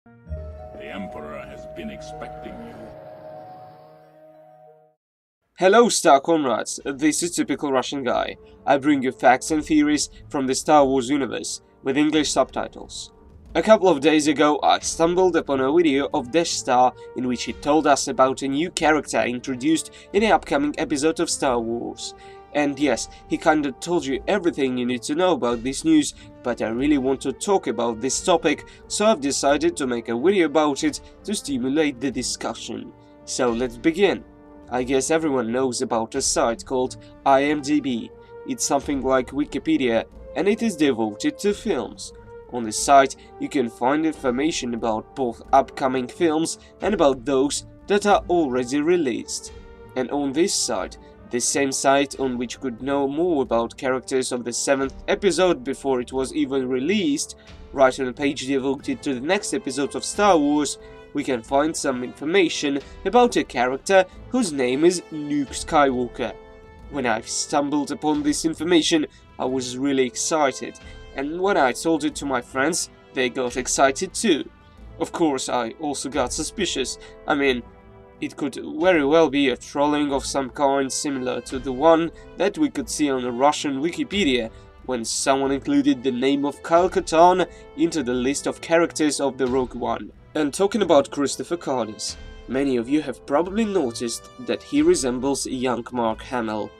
The Emperor has been expecting you. Hello Star Comrades, this is Typical Russian Guy. I bring you facts and theories from the Star Wars universe, with English subtitles. A couple of days ago I stumbled upon a video of Death Star in which he told us about a new character introduced in the upcoming episode of Star Wars. And yes, he kinda told you everything you need to know about this news, but I really want to talk about this topic, so I've decided to make a video about it to stimulate the discussion. So let's begin. I guess everyone knows about a site called IMDb. It's something like Wikipedia, and it is devoted to films. On the site, you can find information about both upcoming films and about those that are already released. And on this site, the same site on which you could know more about characters of the 7th episode before it was even released, right on a page devoted to the next episode of Star Wars, we can find some information about a character whose name is Luke Skywalker. When I stumbled upon this information, I was really excited, and when I told it to my friends, they got excited too. Of course, I also got suspicious. I mean, it could very well be a trolling of some kind similar to the one that we could see on the Russian Wikipedia when someone included the name of Kyle Katarn into the list of characters of the Rogue One. And talking about Christopher Cardis, many of you have probably noticed that he resembles young Mark Hamill.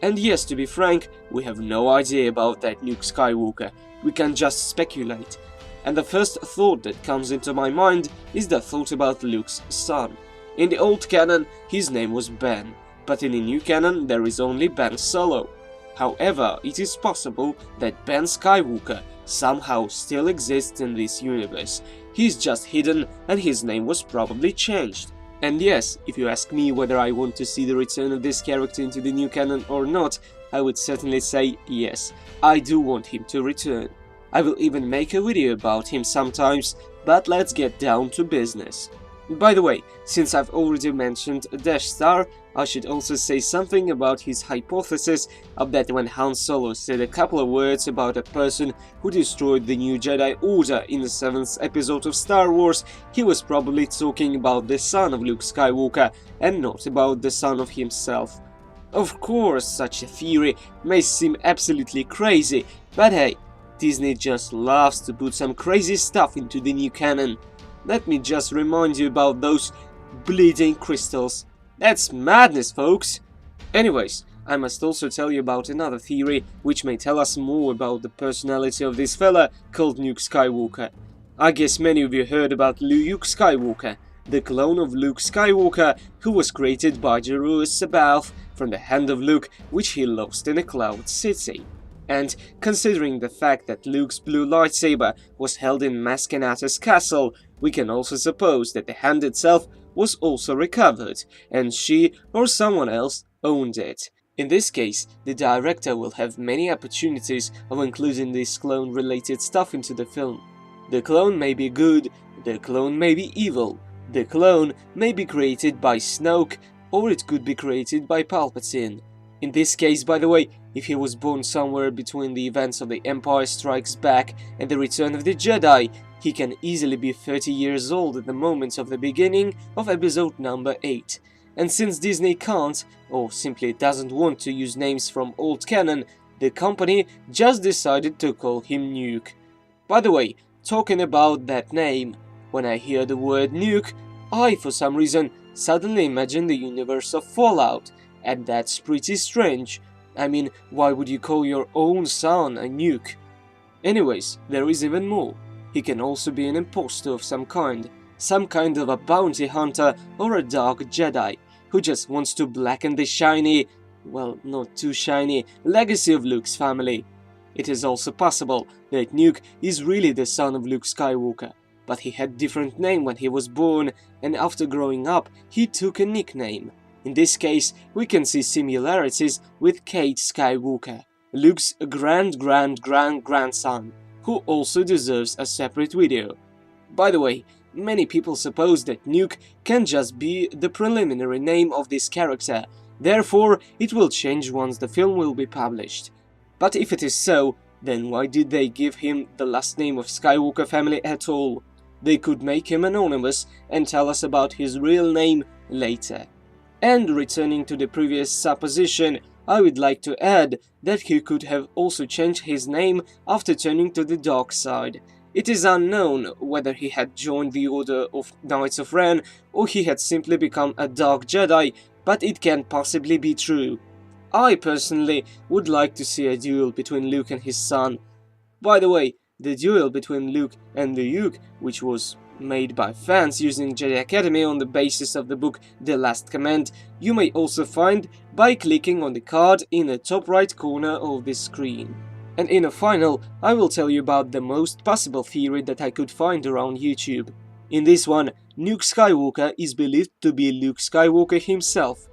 And yes, to be frank, we have no idea about that Luke Skywalker, we can just speculate. And the first thought that comes into my mind is the thought about Luke's son. In the old canon, his name was Ben, but in the new canon there is only Ben Solo. However, it is possible that Ben Skywalker somehow still exists in this universe. He's just hidden and his name was probably changed. And yes, if you ask me whether I want to see the return of this character into the new canon or not, I would certainly say yes, I do want him to return. I will even make a video about him sometimes, but let's get down to business. By the way, since I've already mentioned Death Star, I should also say something about his hypothesis of that when Han Solo said a couple of words about a person who destroyed the new Jedi Order in the 7th episode of Star Wars, he was probably talking about the son of Luke Skywalker and not about the son of himself. Of course, such a theory may seem absolutely crazy, but hey, Disney just loves to put some crazy stuff into the new canon. Let me just remind you about those bleeding crystals. That's madness, folks! Anyways, I must also tell you about another theory which may tell us more about the personality of this fella called Luke Skywalker. I guess many of you heard about Luke Skywalker, the clone of Luke Skywalker who was created by Jerusalem Sabaoth from the hand of Luke, which he lost in a Cloud City. And considering the fact that Luke's blue lightsaber was held in Maskanata's castle, we can also suppose that the hand itself was also recovered, and she or someone else owned it. In this case, the director will have many opportunities of including this clone-related stuff into the film. The clone may be good, the clone may be evil, the clone may be created by Snoke, or it could be created by Palpatine. In this case, by the way, if he was born somewhere between the events of The Empire Strikes Back and The Return of the Jedi, he can easily be 30 years old at the moment of the beginning of episode number 8. And since Disney can't, or simply doesn't want to use names from old canon, the company just decided to call him Nuke. By the way, talking about that name, when I hear the word Nuke, I, for some reason, suddenly imagine the universe of Fallout, and that's pretty strange. I mean, why would you call your own son a nuke? Anyways, there is even more. He can also be an imposter of some kind of a bounty hunter or a dark Jedi, who just wants to blacken the shiny, well, not too shiny, legacy of Luke's family. It is also possible that Nuke is really the son of Luke Skywalker, but he had different name when he was born, and after growing up, he took a nickname. In this case, we can see similarities with Kate Skywalker, Luke's grandson, who also deserves a separate video. By the way, many people suppose that Nuke can just be the preliminary name of this character, therefore it will change once the film will be published. But if it is so, then why did they give him the last name of Skywalker family at all? they could make him anonymous and tell us about his real name later. And returning to the previous supposition, I would like to add that he could have also changed his name after turning to the dark side. It is unknown whether he had joined the Order of Knights of Ren or he had simply become a Dark Jedi, but it can possibly be true. I personally would like to see a duel between Luke and his son. By the way, the duel between Luke and the Duke, which was made by fans using Jedi Academy on the basis of the book The Last Command, you may also find by clicking on the card in the top right corner of this screen. And in a final, I will tell you about the most possible theory that I could find around YouTube. In this one, Luke Skywalker is believed to be Luke Skywalker himself.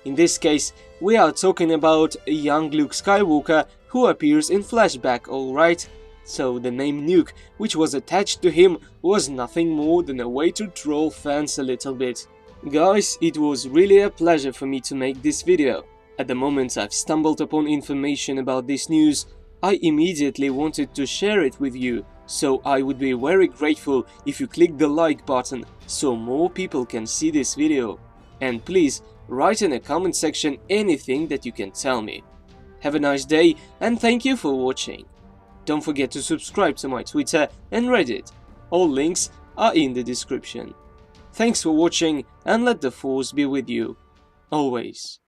In this case, we are talking about a young Luke Skywalker who appears in flashback, alright? So the name Nuke, which was attached to him, was nothing more than a way to troll fans a little bit. Guys, it was really a pleasure for me to make this video. At the moment I've stumbled upon information about this news, I immediately wanted to share it with you, so I would be very grateful if you click the like button so more people can see this video. And please, write in the comment section anything that you can tell me. Have a nice day and thank you for watching. Don't forget to subscribe to my Twitter and Reddit. All links are in the description. Thanks for watching and let the Force be with you. Always.